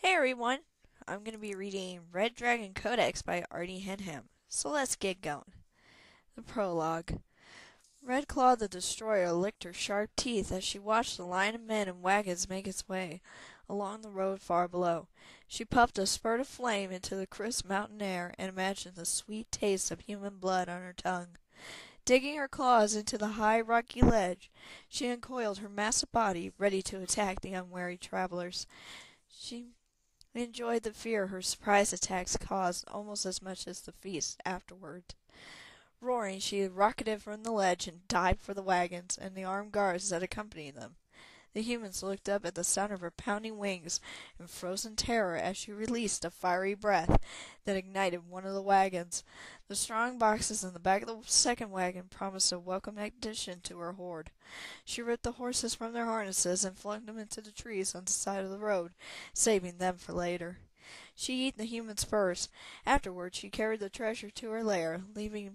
Hey everyone! I'm going to be reading Red Dragon Codex by Artie Henham. So let's get going. The Prologue. Red Claw the Destroyer licked her sharp teeth as she watched the line of men and wagons make its way along the road far below. She puffed a spurt of flame into the crisp mountain air and imagined the sweet taste of human blood on her tongue. Digging her claws into the high rocky ledge, she uncoiled her massive body, ready to attack the unwary travelers. She enjoyed the fear her surprise attacks caused almost as much as the feast afterward. Roaring, she rocketed from the ledge and dived for the wagons and the armed guards that accompanied them. The humans looked up at the sound of her pounding wings in frozen terror as she released a fiery breath that ignited one of the wagons. The strong boxes in the back of the second wagon promised a welcome addition to her horde. She ripped the horses from their harnesses and flung them into the trees on the side of the road, saving them for later. She ate the humans first. Afterward, she carried the treasure to her lair, leaving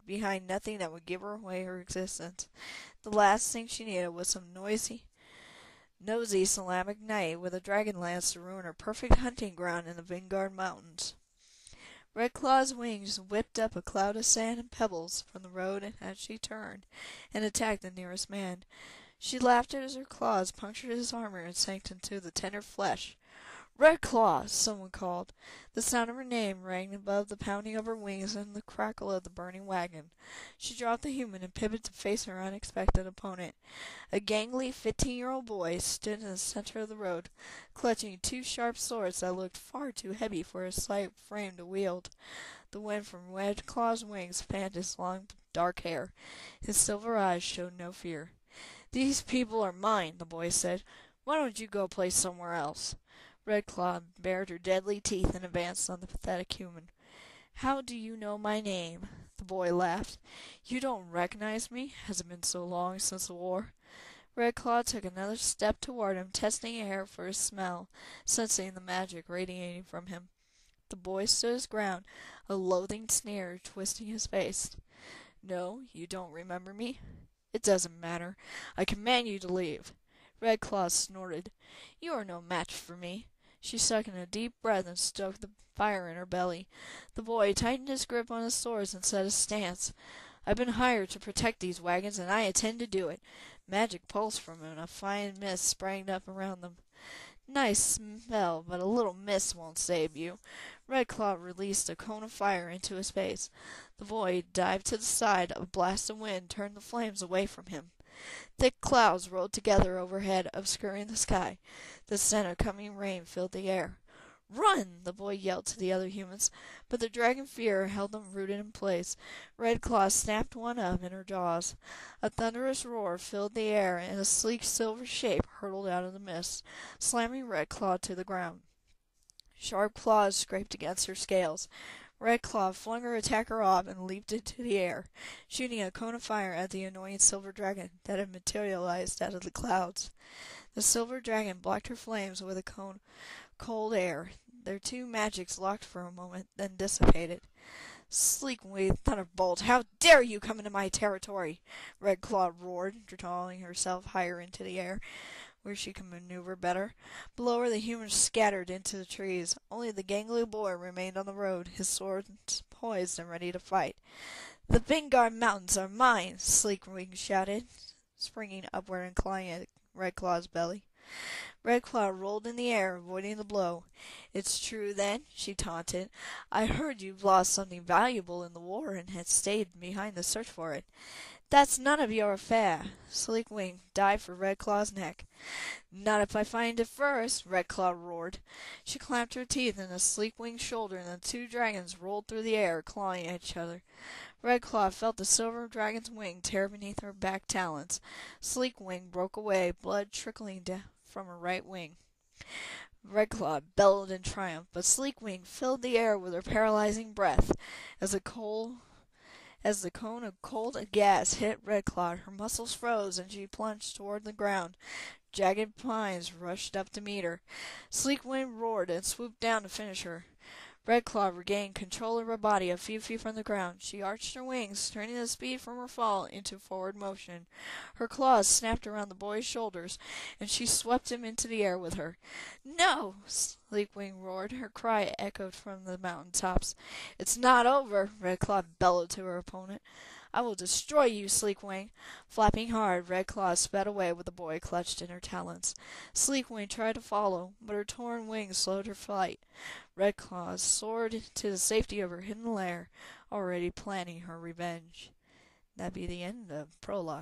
behind nothing that would give her away her existence. The last thing she needed was some nosy Islamic knight with a dragon lance to ruin her perfect hunting ground in the Vanguard Mountains. Red Claw's wings whipped up a cloud of sand and pebbles from the road as she turned and attacked the nearest man. She laughed as her claws punctured his armor and sank into the tender flesh. "Red Claw!" someone called. The sound of her name rang above the pounding of her wings and the crackle of the burning wagon. She dropped the human and pivoted to face her unexpected opponent. A gangly 15-year-old boy stood in the center of the road, clutching two sharp swords that looked far too heavy for his slight frame to wield. The wind from Red Claw's wings fanned his long dark hair. His silver eyes showed no fear. "These people are mine," the boy said. "Why don't you go play somewhere else?" Red Claw bared her deadly teeth and advanced on the pathetic human. "How do you know my name?" The boy laughed. "You don't recognize me? Has it been so long since the war?" Red Claw took another step toward him, testing air for his smell, sensing the magic radiating from him. The boy stood his ground, a loathing sneer twisting his face. "No, you don't remember me? It doesn't matter. I command you to leave." Red Claw snorted. "You are no match for me." She sucked in a deep breath and stoked the fire in her belly. The boy tightened his grip on his swords and set his stance. "I've been hired to protect these wagons, and I intend to do it." Magic pulsed from him, and a fine mist sprang up around them. "Nice smell, but a little mist won't save you." Red Claw released a cone of fire into his face. The boy dived to the side. A blast of wind turned the flames away from him. Thick clouds rolled together overhead, obscuring the sky. The scent of coming rain filled the air. "Run!" the boy yelled to the other humans, but the dragon fear held them rooted in place. Red Claw snapped one up in her jaws. A thunderous roar filled the air, and a sleek silver shape hurtled out of the mist, slamming Red Claw to the ground. Sharp claws scraped against her scales. Red Claw flung her attacker off and leaped into the air, shooting a cone of fire at the annoying silver dragon that had materialized out of the clouds. The silver dragon blocked her flames with a cold air. Their two magics locked for a moment, then dissipated. "Sleek-winged thunderbolt, how dare you come into my territory!" Red Claw roared, drawing herself higher into the air, where she could maneuver better. Below her the humans scattered into the trees. Only the gangly boy remained on the road, his sword poised and ready to fight. "The Vanguard Mountains are mine!" Sleek-wing shouted, springing upward and clawing at Red Claw's belly. Red Claw rolled in the air, avoiding the blow. "It's true, then?" she taunted. "I heard you've lost something valuable in the war and had stayed behind to search for it." "That's none of your affair." Sleek-wing dived for Red Claw's neck. "Not if I find it first," Red Claw roared. She clamped her teeth in the Sleek-wing's shoulder, and the two dragons rolled through the air, clawing at each other. Red Claw felt the silver dragon's wing tear beneath her back talons. Sleek-wing broke away, blood trickling down from her right wing. Red Claw bellowed in triumph, but Sleek-wing filled the air with her paralyzing breath. As the cone of cold gas hit Red Claw, her muscles froze and she plunged toward the ground. Jagged pines rushed up to meet her. Sleek-wing roared and swooped down to finish her. Red Claw regained control of her body a few feet from the ground. She arched her wings, turning the speed from her fall into forward motion. Her claws snapped around the boy's shoulders, and she swept him into the air with her. "No!" Sleekwing roared. Her cry echoed from the mountain tops. "It's not over!" Red Claw bellowed to her opponent. "I will destroy you, Sleekwing!" Flapping hard, Red Claw sped away with the boy clutched in her talons. Sleekwing tried to follow, but her torn wings slowed her flight. Red Claw soared to the safety of her hidden lair, already planning her revenge. That'd be the end of Prologue.